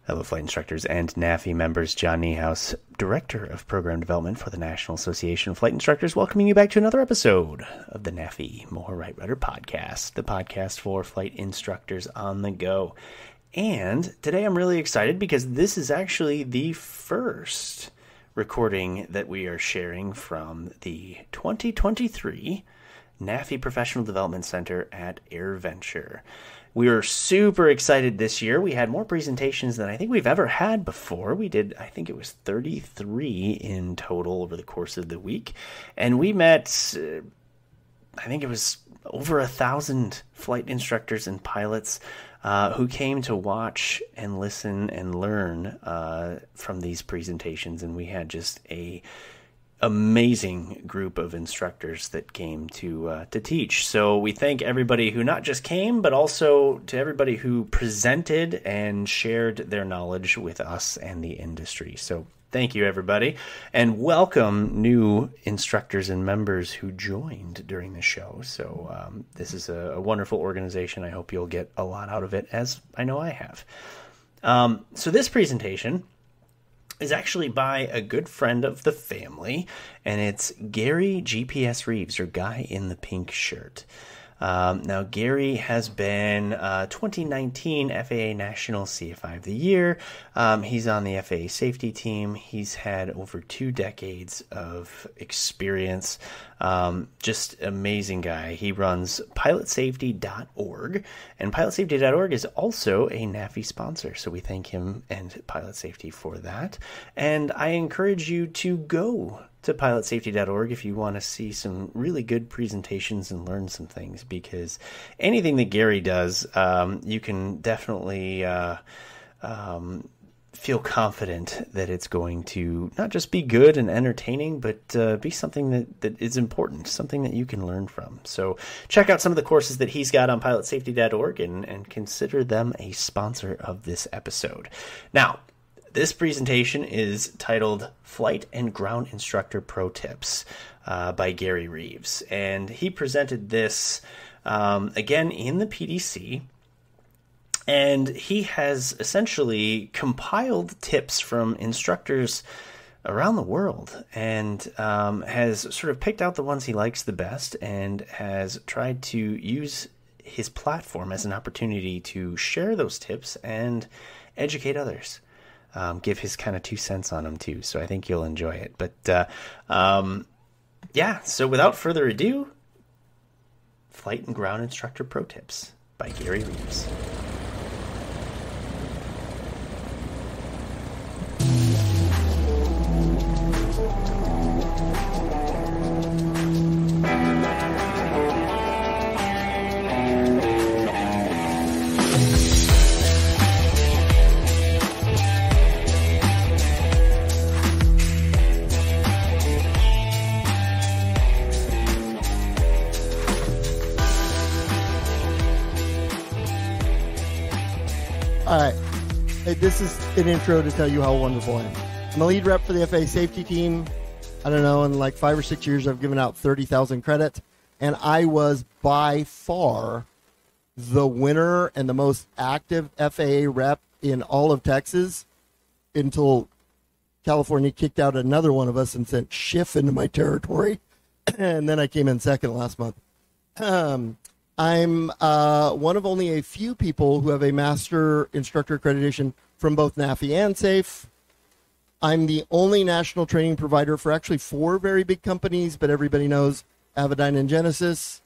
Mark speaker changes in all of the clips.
Speaker 1: Hello, flight instructors and NAFI members. John Niehaus, Director of Program Development for the National Association of Flight Instructors, welcoming you back to another episode of the NAFI More Right Rudder Podcast, the podcast for flight instructors on the go. And today I'm really excited because this is actually the first recording that we are sharing from the 2023 NAFI Professional Development Center at AirVenture. We were super excited this year. We had more presentations than I think we've ever had before. We did, I think it was 33 in total over the course of the week. And we met, I think it was over 1,000 flight instructors and pilots who came to watch and listen and learn from these presentations. And we had just a amazing group of instructors that came to teach. So we thank everybody who not just came, but also to everybody who presented and shared their knowledge with us and the industry. So thank you, everybody, and welcome new instructors and members who joined during the show. So this is a wonderful organization. I hope you'll get a lot out of it, as I know I have. So this presentation is actually by a good friend of the family, and it's Gary GPS Reeves, or Guy in the Pink Shirt. Now, Gary has been 2019 FAA National CFI of the Year. He's on the FAA Safety Team. He's had over 2 decades of experience. Just amazing guy. He runs pilots..Org, and pilots.Gary is also a NAFI sponsor, so we thank him and Pilot Safety for that. And I encourage you to go to pilots.Gary if you want to see some really good presentations and learn some things, because anything that Gary does, you can definitely feel confident that it's going to not just be good and entertaining, but be something that is important, something that you can learn from. So check out some of the courses that he's got on pilots.Gary and consider them a sponsor of this episode. Now, this presentation is titled Flight and Ground Instructor Pro Tips by Gary Reeves. And he presented this again in the PDC. And he has essentially compiled tips from instructors around the world and has sort of picked out the ones he likes the best and has tried to use his platform as an opportunity to share those tips and educate others. Give his kind of 2 cents on them too, so I think you'll enjoy it. But yeah, so without further ado, Flight and Ground Instructor Pro Tips by Gary Reeves.
Speaker 2: All right. Hey, this is an intro to tell you how wonderful I am. I'm a lead rep for the FAA Safety Team. I don't know, in like 5 or 6 years, I've given out 30,000 credits, and I was by far the winner and the most active FAA rep in all of Texas until California kicked out another one of us and sent Schiff into my territory, and then I came in second last month. I'm one of only a few people who have a master instructor accreditation from both NAFI and SAFE. I'm the only national training provider for actually 4 very big companies, but everybody knows Avidyne and Genesis.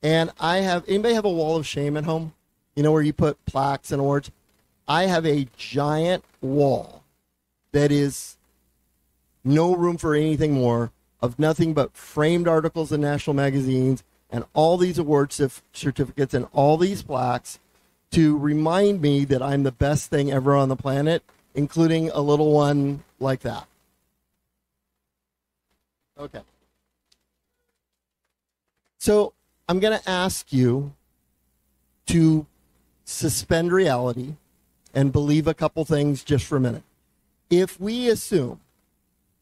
Speaker 2: And anybody have a wall of shame at home? You know, where you put plaques and awards? I have a giant wall that is no room for anything more, of nothing but framed articles in national magazines and all these award certificates and all these plaques to remind me that I'm the best thing ever on the planet, including a little one like that. Okay. So I'm going to ask you to suspend reality and believe a couple things just for a minute. If we assume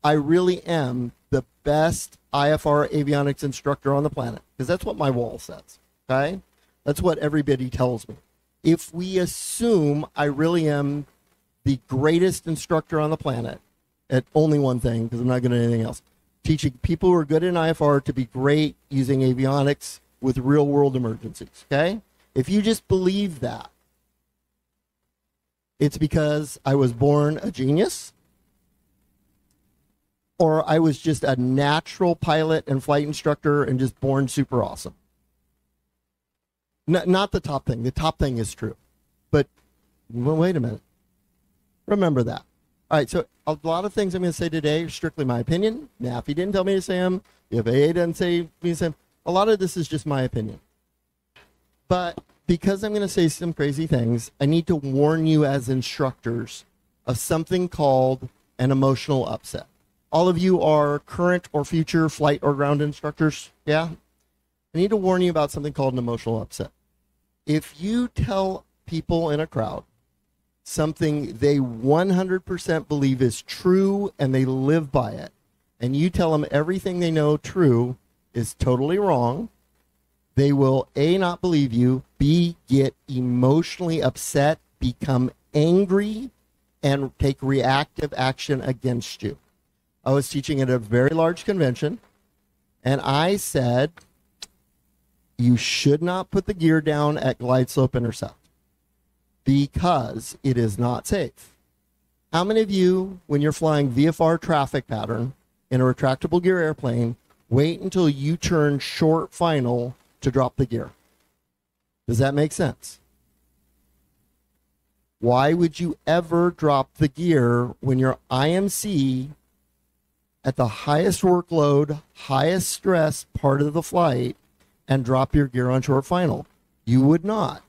Speaker 2: I really am the best IFR avionics instructor on the planet, because that's what my wall says, okay? That's what everybody tells me. If we assume I really am the greatest instructor on the planet at only one thing, because I'm not good at anything else. Teaching people who are good in IFR to be great using avionics with real world emergencies, okay? If you just believe that, it's because I was born a genius, or I was just a natural pilot and flight instructor and just born super awesome. Not the top thing. The top thing is true. But well, wait a minute. Remember that. All right, so a lot of things I'm going to say today are strictly my opinion. NAFI didn't tell me to say them. The FAA didn't say me to say them. A lot of this is just my opinion. But because I'm going to say some crazy things, I need to warn you as instructors of something called an emotional upset. All of you are current or future flight or ground instructors, yeah? I need to warn you about something called an emotional upset. If you tell people in a crowd something they 100% believe is true and they live by it, and you tell them everything they know true is totally wrong, they will A, not believe you, B, get emotionally upset, become angry, and take reactive action against you. I was teaching at a very large convention, and I said, you should not put the gear down at glide slope intercept because it is not safe. How many of you, when you're flying VFR traffic pattern in a retractable gear airplane, wait until you turn short final to drop the gear? Does that make sense? Why would you ever drop the gear when your IMC at the highest workload, highest stress part of the flight and drop your gear on short final? You would not.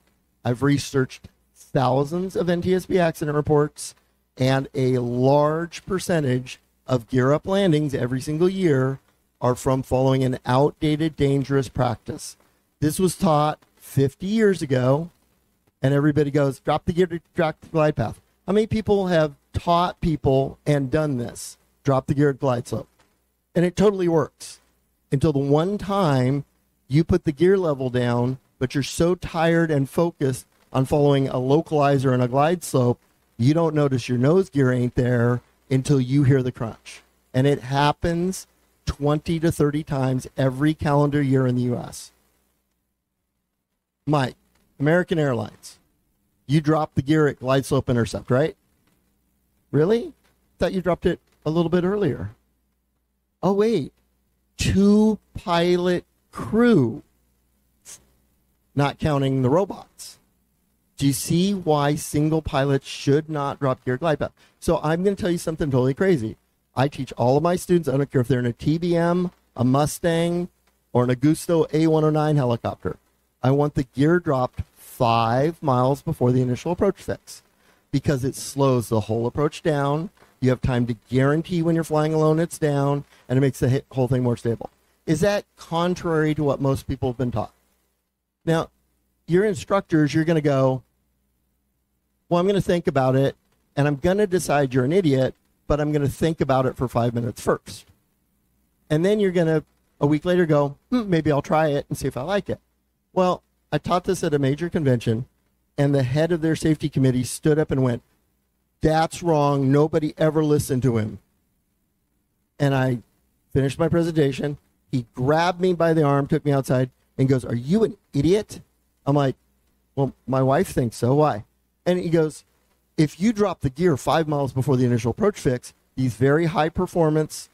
Speaker 2: I've researched thousands of NTSB accident reports, and a large percentage of gear up landings every single year are from following an outdated, dangerous practice. This was taught 50 years ago, and everybody goes, drop the gear to drop the glide path. How many people have taught people and done this? Drop the gear at glide slope. And it totally works until the one time you put the gear level down, but you're so tired and focused on following a localizer and a glide slope, you don't notice your nose gear ain't there until you hear the crunch. And it happens 20 to 30 times every calendar year in the U.S. Mike, American Airlines, you dropped the gear at glide slope intercept, right? Really? Thought you dropped it a little bit earlier. Oh, wait. 2 pilot crew, not counting the robots. Do you see why single pilots should not drop gear glide path? So I'm going to tell you something totally crazy. I teach all of my students, I don't care if they're in a TBM, a Mustang, or an Augusto A109 helicopter. I want the gear dropped 5 miles before the initial approach fix because it slows the whole approach down. You have time to guarantee when you're flying alone it's down, and it makes the whole thing more stable. Is that contrary to what most people have been taught? Now, your instructors, you're going to go, well, I'm going to think about it, and I'm going to decide you're an idiot, but I'm going to think about it for 5 minutes first. And then you're going to, a week later, go, maybe I'll try it and see if I like it. Well, I taught this at a major convention, and the head of their safety committee stood up and went, that's wrong. Nobody ever listened to him. And I finished my presentation. He grabbed me by the arm, took me outside, and goes, are you an idiot? I'm like, well, my wife thinks so. Why? And he goes, if you drop the gear 5 miles before the initial approach fix, these very high performance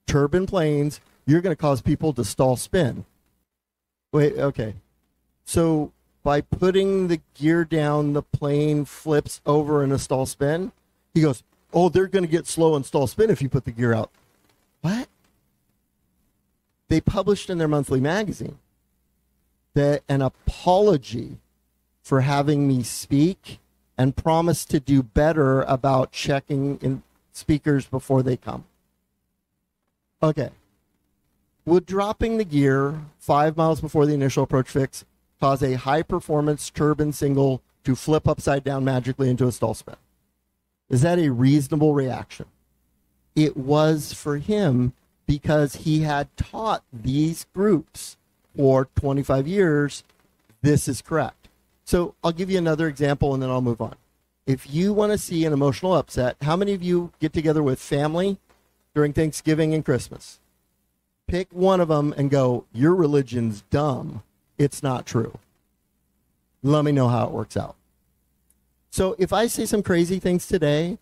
Speaker 2: turbine planes, you're going to cause people to stall spin. Wait, okay. So by putting the gear down, the plane flips over in a stall spin? He goes, oh, they're going to get slow and stall spin if you put the gear out. What? They published in their monthly magazine that an apology for having me speak and promise to do better about checking in speakers before they come. Okay. Would dropping the gear 5 miles before the initial approach fix cause a high-performance turbine single to flip upside down magically into a stall spin? Is that a reasonable reaction? It was for him because he had taught these groups for 25 years, this is correct. So I'll give you another example and then I'll move on. If you want to see an emotional upset, how many of you get together with family during Thanksgiving and Christmas? Pick one of them and go, your religion's dumb. It's not true. Let me know how it works out. So if I say some crazy things today,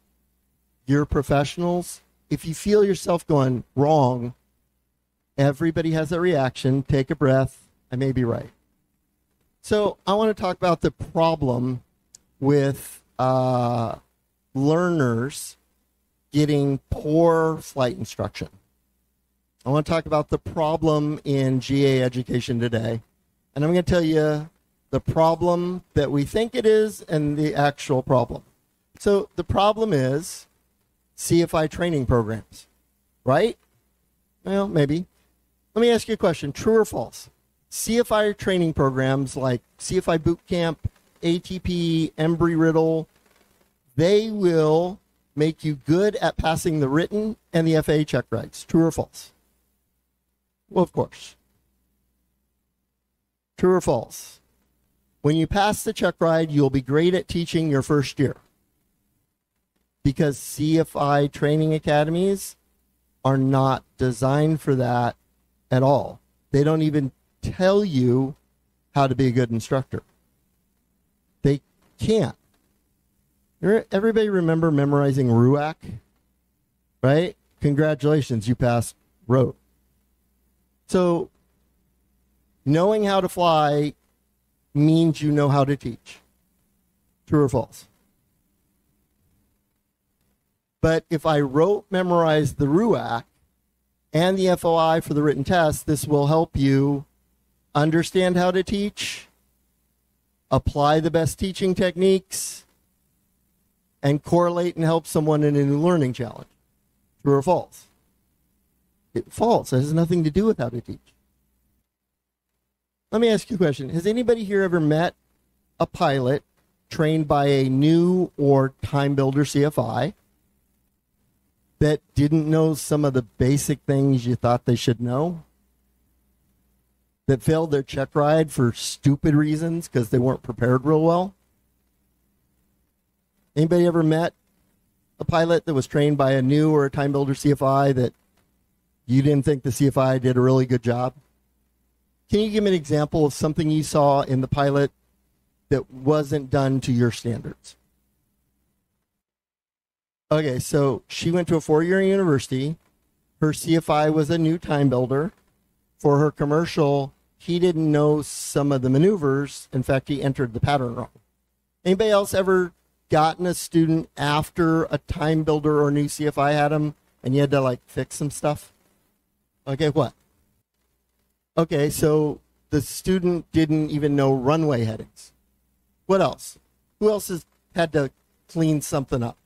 Speaker 2: you're professionals. If you feel yourself going wrong, everybody has that reaction. Take a breath. I may be right. So I want to talk about the problem with learners getting poor flight instruction. I want to talk about the problem in GA education today. And I'm going to tell you the problem that we think it is and the actual problem. So the problem is CFI training programs, right? Well, maybe. Let me ask you a question. True or false? CFI training programs like CFI Boot Camp, ATP, Embry-Riddle, they will make you good at passing the written and the FAA check rides. True or false? Well, of course. True or false? When you pass the check ride, you'll be great at teaching your first year. Because CFI training academies are not designed for that at all. They don't even tell you how to be a good instructor. They can't. Everybody remember memorizing RUAC? Right? Congratulations, you passed rote. So, knowing how to fly means you know how to teach. True or false? But if I rote memorize the RUAC and the FOI for the written test, this will help you understand how to teach, apply the best teaching techniques, and correlate and help someone in a new learning challenge. True or false? False. It has nothing to do with how to teach. Let me ask you a question. Has anybody here ever met a pilot trained by a new or time builder CFI that didn't know some of the basic things you thought they should know? That failed their check ride for stupid reasons because they weren't prepared real well? Anybody ever met a pilot that was trained by a new or a time builder CFI that you didn't think the CFI did a really good job? Can you give me an example of something you saw in the pilot that wasn't done to your standards? Okay, so she went to a 4-year university. Her CFI was a new time builder. For her commercial, he didn't know some of the maneuvers. In fact, he entered the pattern wrong. Anybody else ever gotten a student after a time builder or new CFI had him and you had to like fix some stuff? Okay, what? Okay, so the student didn't even know runway headings. What else? Who else has had to clean something up?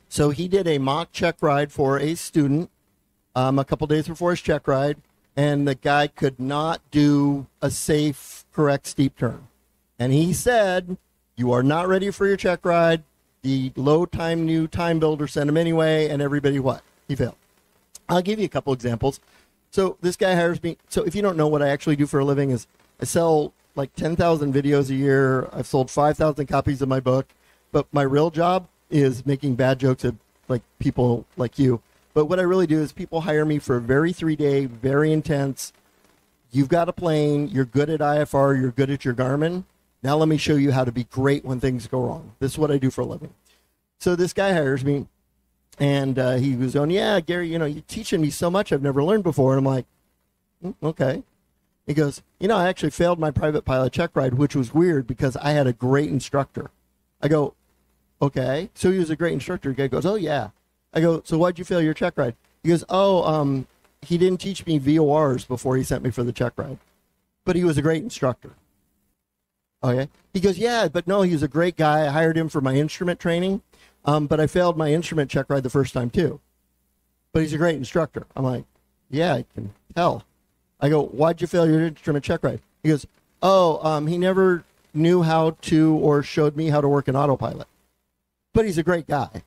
Speaker 2: So he did a mock check ride for a student a couple days before his check ride, and the guy could not do a safe, correct steep turn. And he said, you are not ready for your check ride. The low time new time builder sent him anyway, and everybody what? He failed. I'll give you a couple examples. So this guy hires me. So if you don't know what I actually do for a living is I sell like 10,000 videos a year. I've sold 5,000 copies of my book. But my real job is making bad jokes at like people like you. But what I really do is people hire me for a very 3-day, very intense. You've got a plane. You're good at IFR. You're good at your Garmin. Now let me show you how to be great when things go wrong. This is what I do for a living. So this guy hires me. And he was going, yeah, Gary, you're teaching me so much I've never learned before. And I'm like, okay. He goes, I actually failed my private pilot check ride, which was weird because I had a great instructor. I go, okay. So he was a great instructor. The guy goes, oh, yeah. I go, so why'd you fail your check ride? He goes, he didn't teach me VORs before he sent me for the check ride. But he was a great instructor. Okay. He goes, yeah, but no, he was a great guy. I hired him for my instrument training. But I failed my instrument check ride the first time too. But he's a great instructor. I'm like, yeah, I can tell. I go, why'd you fail your instrument check ride? He goes, he never knew how to or showed me how to work an autopilot. But he's a great guy.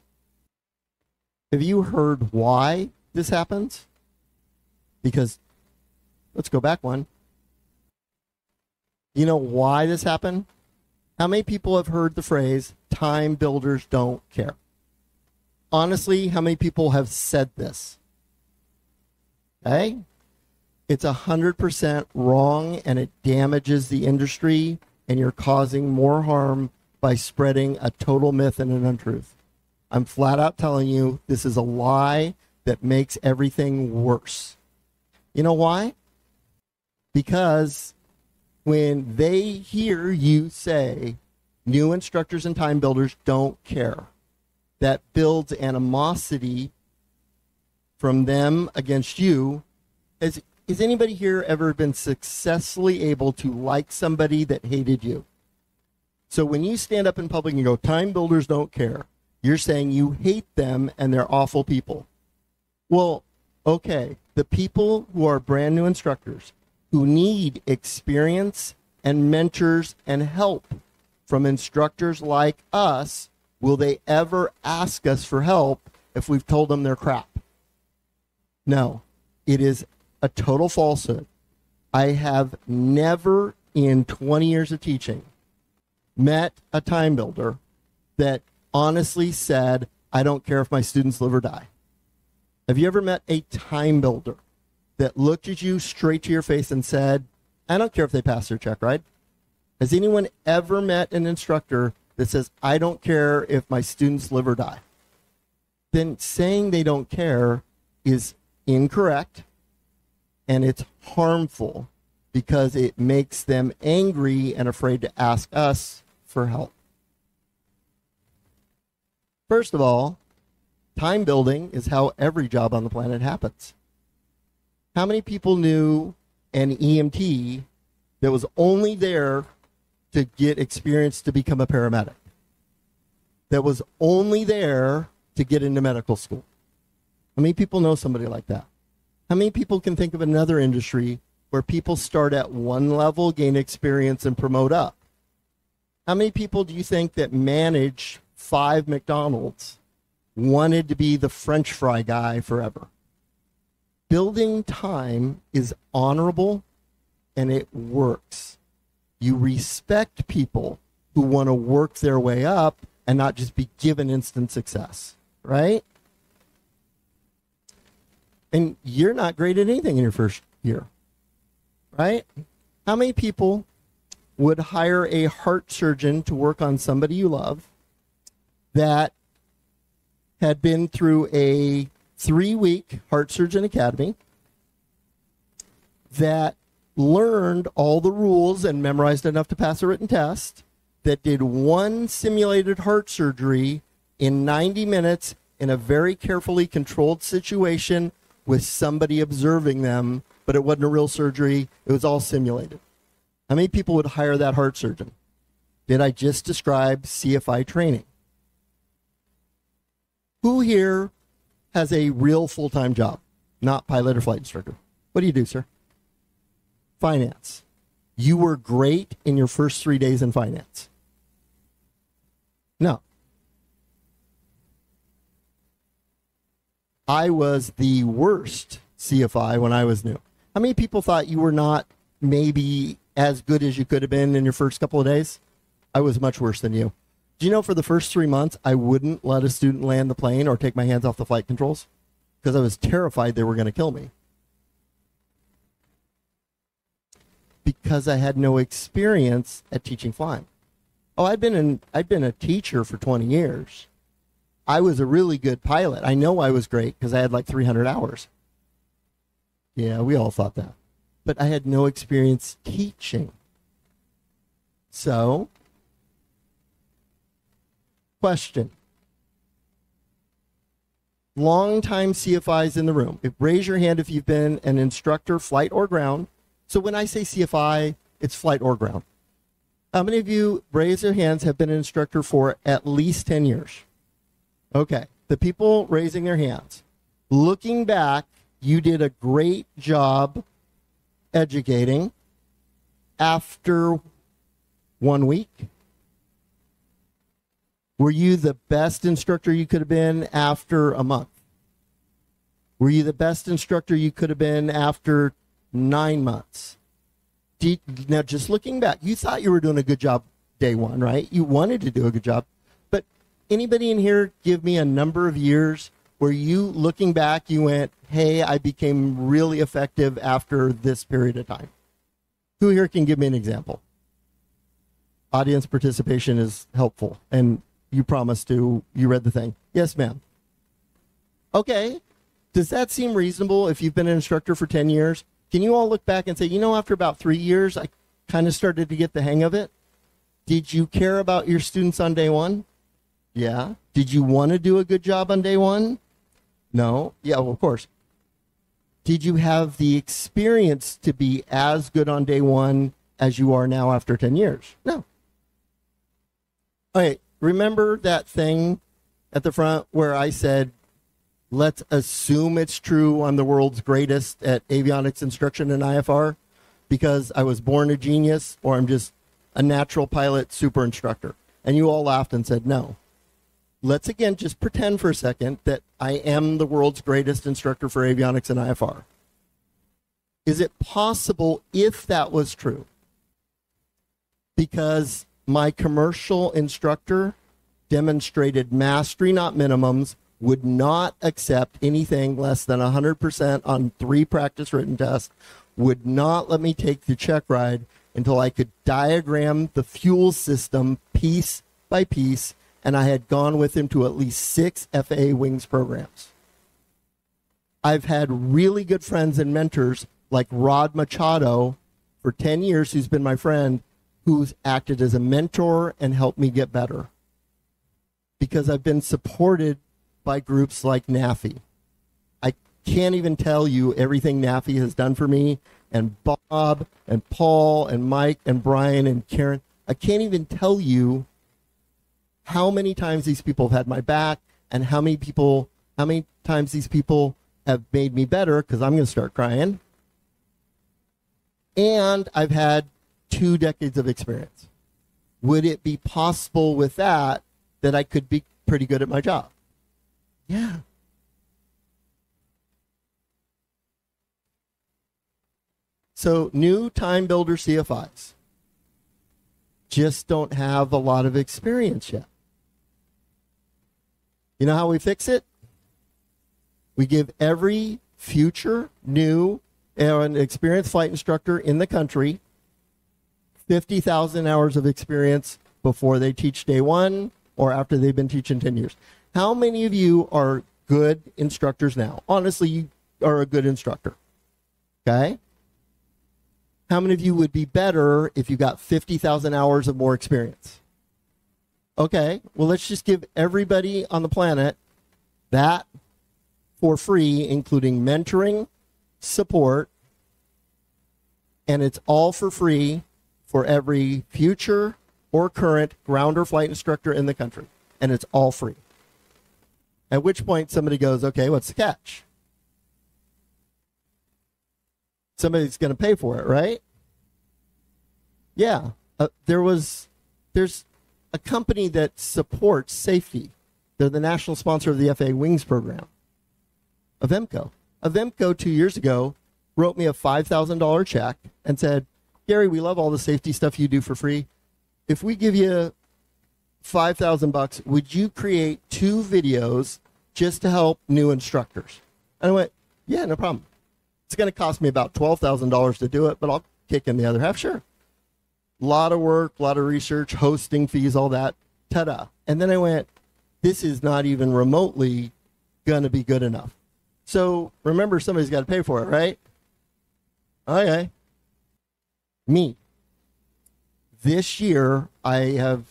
Speaker 2: Have you heard why this happens? Because, let's go back one. You know why this happened? How many people have heard the phrase, time builders don't care? Honestly, how many people have said this? Okay? It's 100% wrong, and it damages the industry, and you're causing more harm by spreading a total myth and an untruth. I'm flat out telling you this is a lie that makes everything worse. You know why? Because when they hear you say new instructors and time builders don't care, that builds animosity from them against you. Has anybody here ever been successfully able to like somebody that hated you? So when you stand up in public and go, time builders don't care, you're saying you hate them and they're awful people. Well, okay, the people who are brand new instructors who need experience and mentors and help from instructors like us, will they ever ask us for help if we've told them they're crap? No, it is a total falsehood. I have never in 20 years of teaching met a time builder that honestly said, I don't care if my students live or die. Have you ever met a time builder that looked at you straight to your face and said, I don't care if they pass their check ride? Has anyone ever met an instructor that says, I don't care if my students live or die? Then saying they don't care is incorrect, and it's harmful because it makes them angry and afraid to ask us for help. First of all, time building is how every job on the planet happens. How many people knew an EMT that was only there to get experience to become a paramedic? That was only there to get into medical school? How many people know somebody like that? How many people can think of another industry where people start at one level, gain experience, and promote up? How many people do you think that manage 5 McDonald's wanted to be the French fry guy forever? Building time is honorable, and it works. You respect people who want to work their way up and not just be given instant success, right? And you're not great at anything in your first year, right? How many people would hire a heart surgeon to work on somebody you love that had been through a 3-week heart surgeon academy, that learned all the rules and memorized enough to pass a written test, that did one simulated heart surgery in 90 minutes in a very carefully controlled situation with somebody observing them, but it wasn't a real surgery, it was all simulated? How many people would hire that heart surgeon? Did I just describe CFI training? Who here has a real full-time job, not pilot or flight instructor? What do you do, sir? Finance. You were great in your first 3 days in finance. No. I was the worst CFI when I was new. How many people thought you were not maybe as good as you could have been in your first couple of days? I was much worse than you. Do you know for the first 3 months, I wouldn't let a student land the plane or take my hands off the flight controls because I was terrified they were going to kill me. Because I had no experience at teaching flying. Oh, I'd been a teacher for 20 years. I was a really good pilot. I know I was great because I had like 300 hours. Yeah, we all thought that. But I had no experience teaching. So, question. Longtime CFIs in the room. Raise your hand if you've been an instructor, flight or ground. So when I say CFI, it's flight or ground. How many of you, raise your hands, have been an instructor for at least 10 years? Okay, the people raising their hands. Looking back, you did a great job educating after 1 week. Were you the best instructor you could have been after a month? Were you the best instructor you could have been after 9 months? Now, just looking back, you thought you were doing a good job day one, right? You wanted to do a good job. But anybody in here give me a number of years where you, looking back, you went, hey, I became really effective after this period of time? Who here can give me an example? Audience participation is helpful, and you promised to, you read the thing. Yes, ma'am. Okay. Does that seem reasonable if you've been an instructor for 10 years? Can you all look back and say, after about 3 years, I kind of started to get the hang of it? Did you care about your students on day one? Yeah. Did you want to do a good job on day one? No. Yeah, well, of course. Did you have the experience to be as good on day one as you are now after 10 years? No. Okay, remember that thing at the front where I said, let's assume it's true, I'm the world's greatest at avionics instruction and IFR because I was born a genius, or I'm just a natural pilot super instructor. And you all laughed and said no. Let's again just pretend for a second that I am the world's greatest instructor for avionics and IFR. Is it possible, if that was true, because my commercial instructor demonstrated mastery, not minimums, would not accept anything less than 100% on 3 practice written tests, would not let me take the check ride until I could diagram the fuel system piece by piece, and I had gone with him to at least 6 FAA Wings programs. I've had really good friends and mentors like Rod Machado for 10 years, who's been my friend, who's acted as a mentor and helped me get better. Because I've been supported by groups like NAFI. I can't even tell you everything NAFI has done for me, and Bob and Paul and Mike and Brian and Karen. I can't even tell you how many times these people have had my back and how many times these people have made me better, because I'm going to start crying. And I've had 2 decades of experience. Would it be possible with that I could be pretty good at my job? Yeah. So new time builder CFIs just don't have a lot of experience yet. You know how we fix it? We give every future new and experienced flight instructor in the country 50,000 hours of experience before they teach day one or after they've been teaching 10 years. How many of you are good instructors now? Honestly, you are a good instructor. Okay? How many of you would be better if you got 50,000 hours of more experience? Okay, well, let's just give everybody on the planet that for free, including mentoring, support, and it's all for free for every future or current ground or flight instructor in the country. And it's all free. At which point somebody goes, okay, what's the catch? Somebody's going to pay for it, right? Yeah. There's a company that supports safety. They're the national sponsor of the FAA Wings program. Avemco. Avemco 2 years ago wrote me a $5,000 check and said, Gary, we love all the safety stuff you do for free. If we give you $5,000, would you create 2 videos just to help new instructors? And I went, yeah, no problem. It's going to cost me about $12,000 to do it, but I'll kick in the other half. Sure. A lot of work, a lot of research, hosting fees, all that. Ta-da. And then I went, this is not even remotely going to be good enough. So remember, somebody's got to pay for it, right? Okay. Me. This year, I have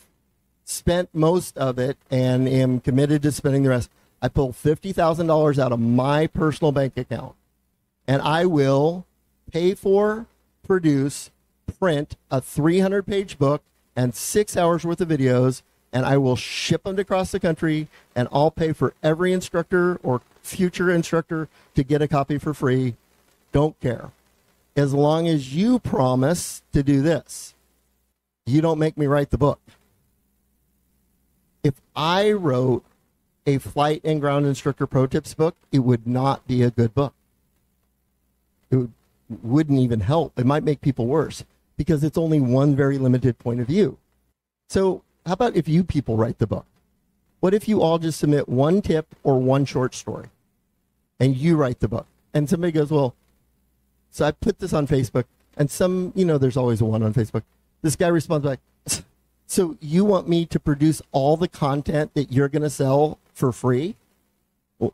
Speaker 2: spent most of it and am committed to spending the rest. I pulled $50,000 out of my personal bank account, and I will pay for, produce, print a 300-page book and 6 hours worth of videos, and I will ship them across the country, and I'll pay for every instructor or future instructor to get a copy for free. Don't care. As long as you promise to do this. You don't make me write the book. If I wrote a flight and ground instructor pro tips book, it would not be a good book. It wouldn't even help. It might make people worse because it's only one very limited point of view. So how about if you people write the book? What if you all just submit one tip or one short story and you write the book? And somebody goes, well, so I put this on Facebook, and there's always a one on Facebook. This guy responds back, so you want me to produce all the content that you're going to sell for free? Well,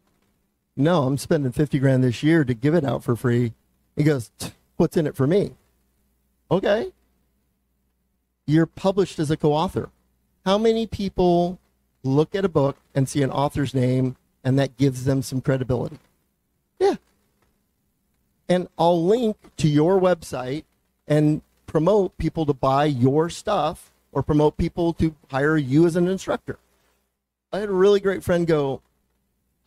Speaker 2: no, I'm spending 50 grand this year to give it out for free. He goes, what's in it for me? Okay. You're published as a co-author. How many people look at a book and see an author's name and that gives them some credibility? Yeah. And I'll link to your website and promote people to buy your stuff or promote people to hire you as an instructor. I had a really great friend go,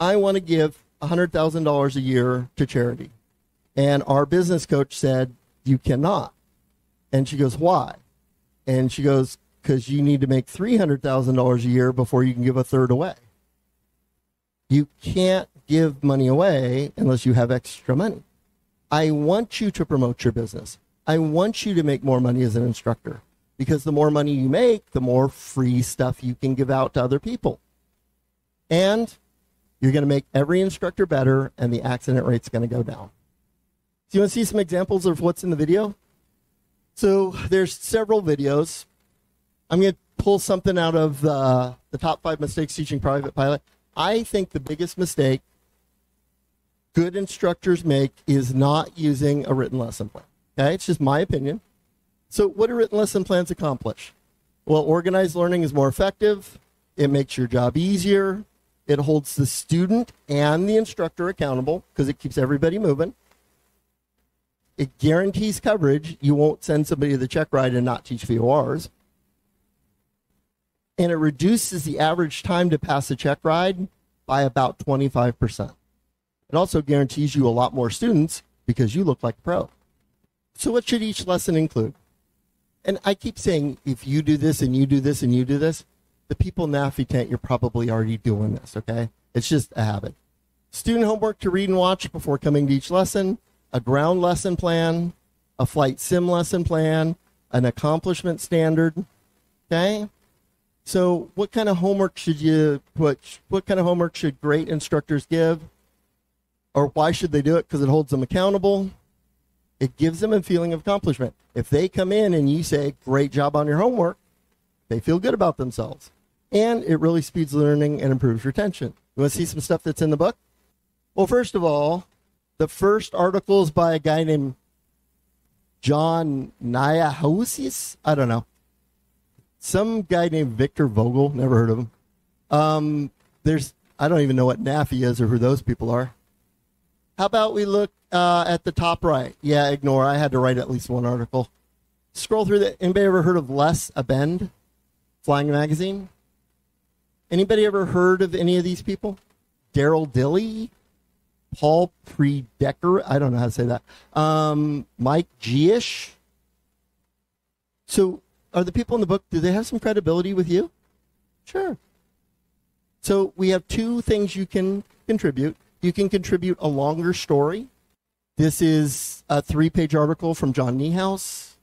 Speaker 2: I want to give $100,000 a year to charity. And our business coach said, you cannot. And she goes, why? And she goes, because you need to make $300,000 a year before you can give a third away. You can't give money away unless you have extra money. I want you to promote your business. I want you to make more money as an instructor, because the more money you make, the more free stuff you can give out to other people. And you're going to make every instructor better, and the accident rate's going to go down. Do you want to see some examples of what's in the video? So there's several videos. I'm going to pull something out of the top 5 mistakes teaching private pilot. I think the biggest mistake good instructors make is not using a written lesson plan. Okay, it's just my opinion. So what do written lesson plans accomplish? Well, organized learning is more effective. It makes your job easier. It holds the student and the instructor accountable because it keeps everybody moving. It guarantees coverage. You won't send somebody to the check ride and not teach VORs. And it reduces the average time to pass a check ride by about 25%. It also guarantees you a lot more students because you look like a pro. So what should each lesson include? And I keep saying, if you do this and you do this and you do this, the people in the NAFI tent, you're probably already doing this, okay? It's just a habit. Student homework to read and watch before coming to each lesson, a ground lesson plan, a flight sim lesson plan, an accomplishment standard, okay? So what kind of homework should you put? What kind of homework should great instructors give? Or why should they do it? Because it holds them accountable. It gives them a feeling of accomplishment. If they come in and you say, great job on your homework, they feel good about themselves. And it really speeds learning and improves retention. You want to see some stuff that's in the book? Well, first of all, the first article is by a guy named John Nyahousis. I don't know. Some guy named Victor Vogel. Never heard of him. I don't even know what NAFI is or who those people are. How about we look at the top right? Yeah, ignore. I had to write at least one article. Scroll through that. Anybody ever heard of Les Abend, Flying Magazine? Anybody ever heard of any of these people? Daryl Dilley, Paul Predecker. I don't know how to say that. Mike Giish. So are the people in the book, do they have some credibility with you? Sure. So we have two things you can contribute. You can contribute a longer story. This is a 3-page article from John Niehaus.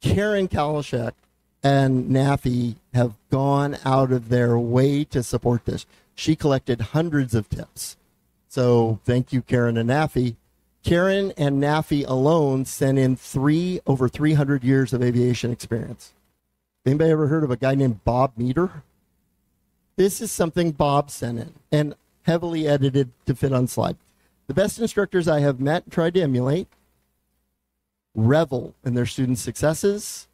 Speaker 2: Karen Kalashek and NAFI have gone out of their way to support this. She collected hundreds of tips. So thank you, Karen and NAFI. Karen and NAFI alone sent in over 300 years of aviation experience. Anybody ever heard of a guy named Bob Meter? This is something Bob sent in and heavily edited to fit on slide. The best instructors I have met and tried to emulate revel in their students' successes,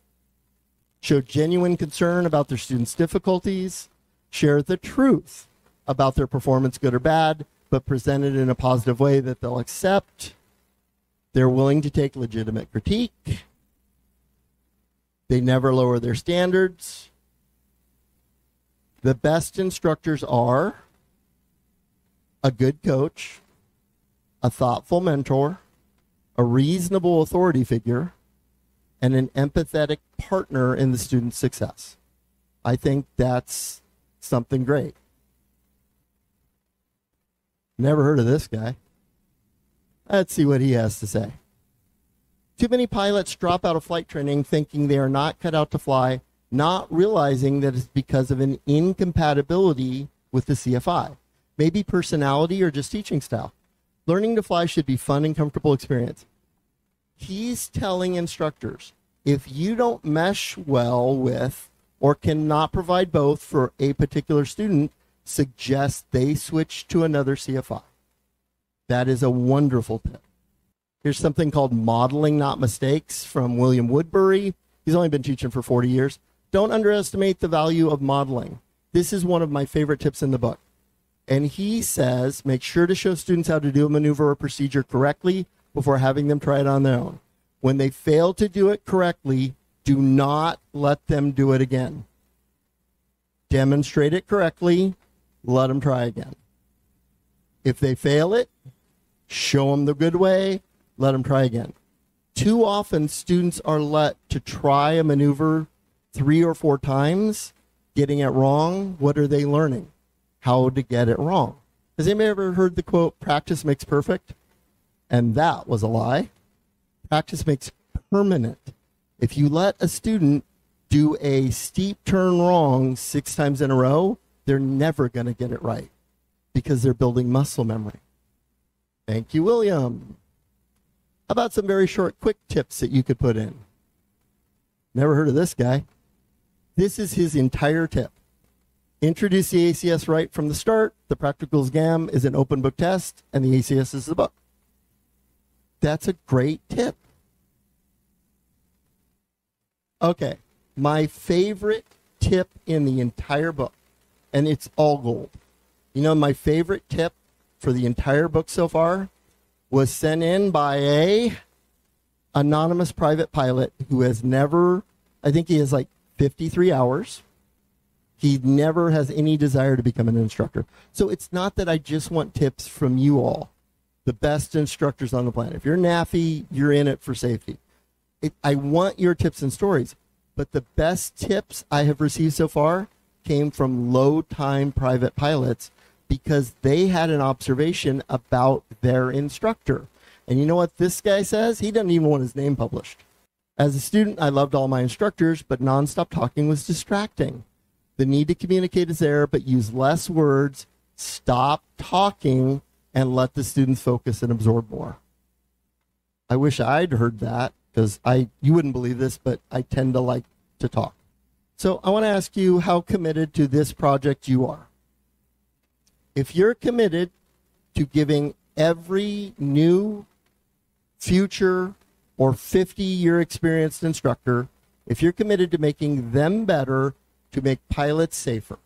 Speaker 2: show genuine concern about their students' difficulties, share the truth about their performance, good or bad, but present it in a positive way that they'll accept. They're willing to take legitimate critique. They never lower their standards. The best instructors are a good coach, a thoughtful mentor, a reasonable authority figure, and an empathetic partner in the student's success. I think that's something great. Never heard of this guy. Let's see what he has to say. Too many pilots drop out of flight training thinking they are not cut out to fly, not realizing that it's because of an incompatibility with the CFI. Maybe personality or just teaching style. Learning to fly should be fun and comfortable experience. He's telling instructors, if you don't mesh well with or cannot provide both for a particular student, suggest they switch to another CFI. That is a wonderful tip. Here's something called modeling, not mistakes, from William Woodbury. He's only been teaching for 40 years. Don't underestimate the value of modeling. This is one of my favorite tips in the book. And he says, make sure to show students how to do a maneuver or procedure correctly before having them try it on their own. When they fail to do it correctly, do not let them do it again. Demonstrate it correctly, let them try again. If they fail it, show them the good way, let them try again. Too often, students are let to try a maneuver 3 or 4 times, getting it wrong. What are they learning? How to get it wrong. Has anybody ever heard the quote, practice makes perfect? And that was a lie. Practice makes permanent. If you let a student do a steep turn wrong 6 times in a row, they're never going to get it right because they're building muscle memory. Thank you, William. How about some very short, quick tips that you could put in? Never heard of this guy. This is his entire tip. Introduce the ACS right from the start. The practical exam is an open book test, and the ACS is the book. That's a great tip. Okay, my favorite tip in the entire book, and it's all gold. You know, my favorite tip for the entire book so far was sent in by a anonymous private pilot who has never, I think he has like 53 hours. He never has any desire to become an instructor. So it's not that I just want tips from you all, the best instructors on the planet. If you're NAFI, you're in it for safety. I want your tips and stories, but the best tips I have received so far came from low-time private pilots because they had an observation about their instructor. And you know what this guy says? He doesn't even want his name published. As a student, I loved all my instructors, but nonstop talking was distracting. The need to communicate is there, but use less words, stop talking, and let the students focus and absorb more. I wish I'd heard that, because you wouldn't believe this, but I tend to like to talk. So I want to ask you how committed to this project you are. If you're committed to giving every new, future, or 50-year experienced instructor, if you're committed to making them better to make pilots safer,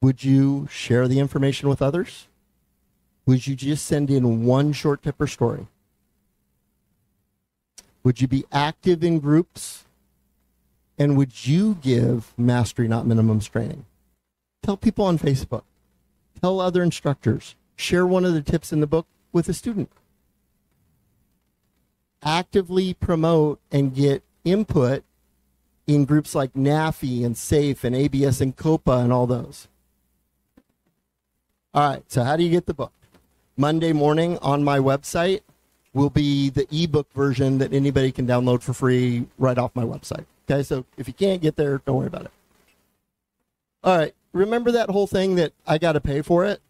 Speaker 2: would you share the information with others? Would you just send in one short tip or story? Would you be active in groups? And would you give mastery, not minimums training? Tell people on Facebook. Tell other instructors. Share one of the tips in the book with a student. Actively promote and get input in groups like NAFI and SAFE and ABS and COPA and all those. All right, so how do you get the book? Monday morning on my website will be the ebook version that anybody can download for free right off my website. Okay, so if you can't get there, don't worry about it. All right, remember that whole thing that I got to pay for it?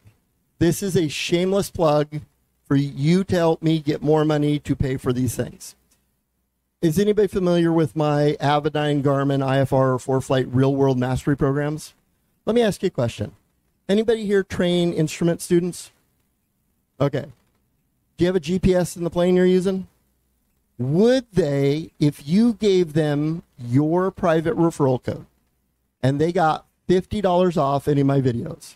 Speaker 2: This is a shameless plug for you to help me get more money to pay for these things. Is anybody familiar with my Avidyne, Garmin, IFR, or 4-flight real-world mastery programs? Let me ask you a question. Anybody here train instrument students? Okay. Do you have a GPS in the plane you're using? Would they, if you gave them your private referral code and they got $50 off any of my videos,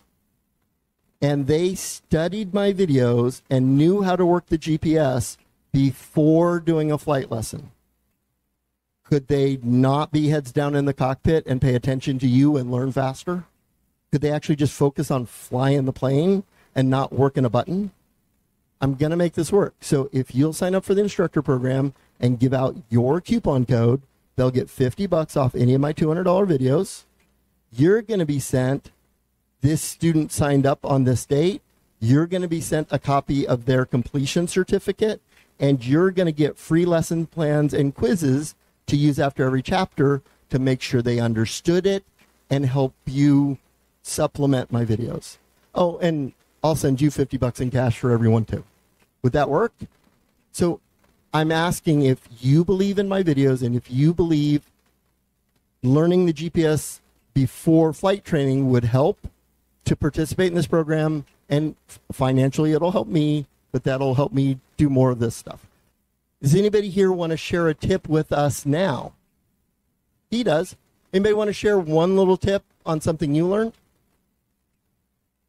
Speaker 2: and they studied my videos and knew how to work the GPS before doing a flight lesson, could they not be heads down in the cockpit and pay attention to you and learn faster? Could they actually just focus on flying the plane and not working a button? I'm going to make this work. So if you'll sign up for the instructor program and give out your coupon code, they'll get $50 off any of my $200 videos. You're going to be sent, this student signed up on this date, you're going to be sent a copy of their completion certificate, and you're going to get free lesson plans and quizzes to use after every chapter to make sure they understood it and help you supplement my videos. Oh, and I'll send you $50 in cash for everyone too. Would that work? So I'm asking if you believe in my videos and if you believe learning the GPS before flight training would help to participate in this program, and financially it'll help me, but that'll help me do more of this stuff. Does anybody here want to share a tip with us now? He does. Anybody want to share one little tip on something you learned?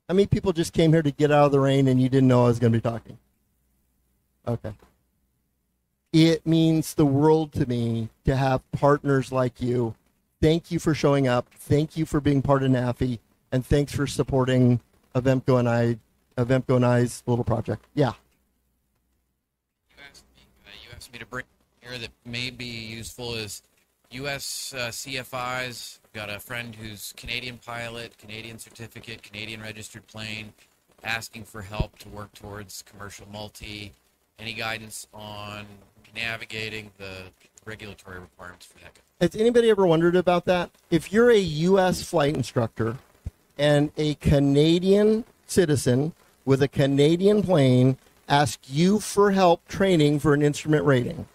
Speaker 2: How many people just came here to get out of the rain and you didn't know I was going to be talking? Okay. It means the world to me to have partners like you. Thank you for showing up. Thank you for being part of NAFI. And thanks for supporting Avemco and I's little project. Yeah.
Speaker 3: You asked me to bring here that may be useful is U.S. CFIs. I've got a friend who's Canadian pilot, Canadian certificate, Canadian registered plane, asking for help to work towards commercial multi. Any guidance on navigating the regulatory requirements for that?
Speaker 2: Has anybody ever wondered about that? If you're a U.S. flight instructor and a Canadian citizen with a Canadian plane ask you for help training for an instrument rating,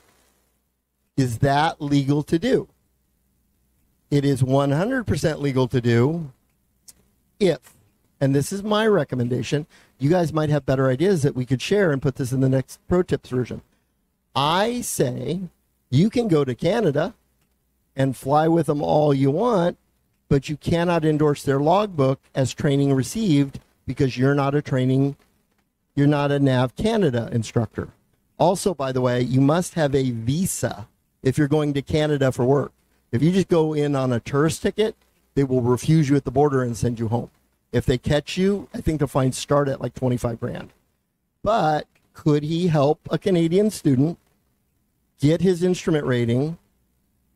Speaker 2: is that legal to do? It is 100% legal to do if, and this is my recommendation, you guys might have better ideas that we could share and put this in the next Pro Tips version. I say you can go to Canada and fly with them all you want, but you cannot endorse their logbook as training received because you're not a NAV Canada instructor. Also, by the way, you must have a visa if you're going to Canada for work. If you just go in on a tourist ticket, they will refuse you at the border and send you home. If they catch you, I think the fines start at like 25 grand. But could he help a Canadian student get his instrument rating?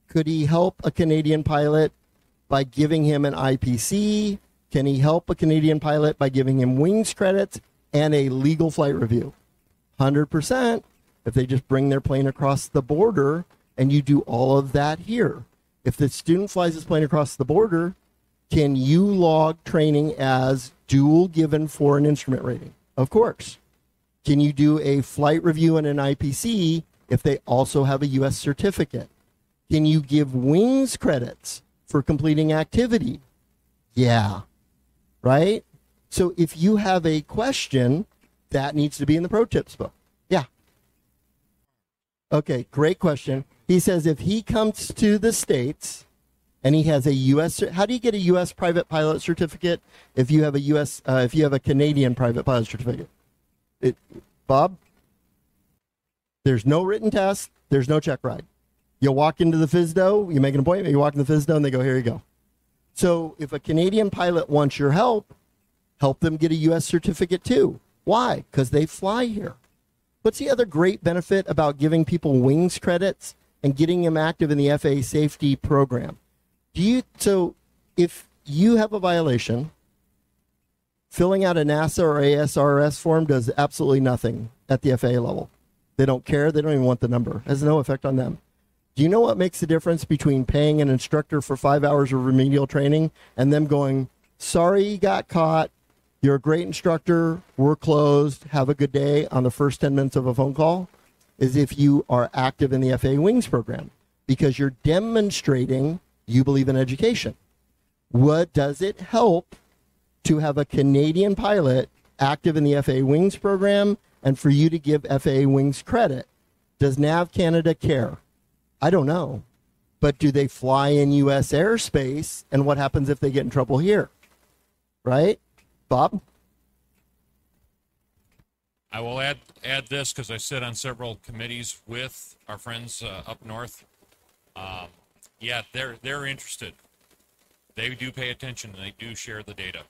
Speaker 2: Could he help a Canadian pilot by giving him an IPC? Can he help a Canadian pilot by giving him wings credits and a legal flight review? 100% if they just bring their plane across the border and you do all of that here. If the student flies his plane across the border, can you log training as dual given for an instrument rating? Of course. Can you do a flight review and an IPC if they also have a U.S. certificate? Can you give wings credits for completing activity? Yeah. Right? So if you have a question, that needs to be in the Pro Tips book. Yeah. Okay, great question. He says if he comes to the States and he has a U.S. How do you get a U.S. private pilot certificate if you have a Canadian private pilot certificate? Bob? There's no written test. There's no check ride. You walk into the FSDO, you make an appointment, you walk in the FSDO, and they go, here you go. So if a Canadian pilot wants your help them get a U.S. certificate too. Why? Because they fly here. What's the other great benefit about giving people wings credits and getting them active in the FAA Safety Program? So if you have a violation, filling out a NASA or ASRS form does absolutely nothing at the FAA level. They don't care. They don't even want the number. It has no effect on them. Do you know what makes the difference between paying an instructor for 5 hours of remedial training and them going, sorry you got caught, you're a great instructor, we're closed, have a good day on the first 10 minutes of a phone call? Is if you are active in the FAA Wings program because you're demonstrating you believe in education. What does it help to have a Canadian pilot active in the FAA Wings program and for you to give FAA Wings credit? Does NAV Canada care? I don't know. But do they fly in U.S. airspace? And what happens if they get in trouble here? Right? Bob?
Speaker 4: I will add this because I sit on several committees with our friends up north. Yeah, they're interested. They do pay attention and they do share the data.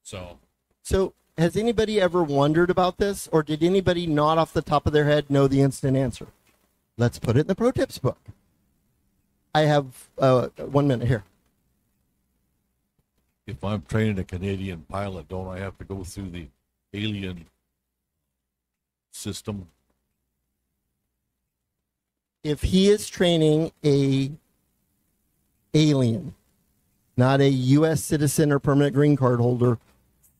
Speaker 4: So
Speaker 2: has anybody ever wondered about this, or did anybody not off the top of their head know the instant answer? Let's put it in the Pro Tips book. I have 1 minute here.
Speaker 5: If I'm training a Canadian pilot, don't I have to go through the alien system?
Speaker 2: if he is training a alien, not a U.S. citizen or permanent green card holder,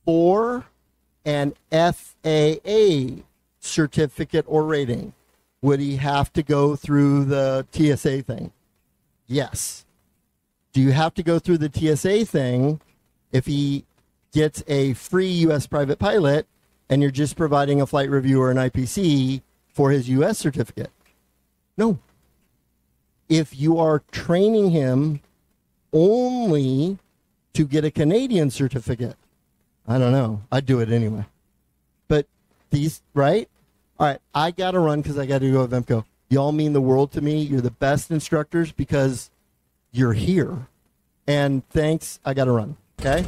Speaker 2: for an FAA certificate or rating, would he have to go through the TSA thing? Yes. Do you have to go through the TSA thing if he gets a free U.S. private pilot and you're just providing a flight review or an IPC for his U.S. certificate? No. If you are training him only to get a Canadian certificate, I don't know. I'd do it anyway. But these, right? All right, I got to run because I got to go to Vemco. Y'all mean the world to me. You're the best instructors because you're here. And thanks, I got to run. Okay?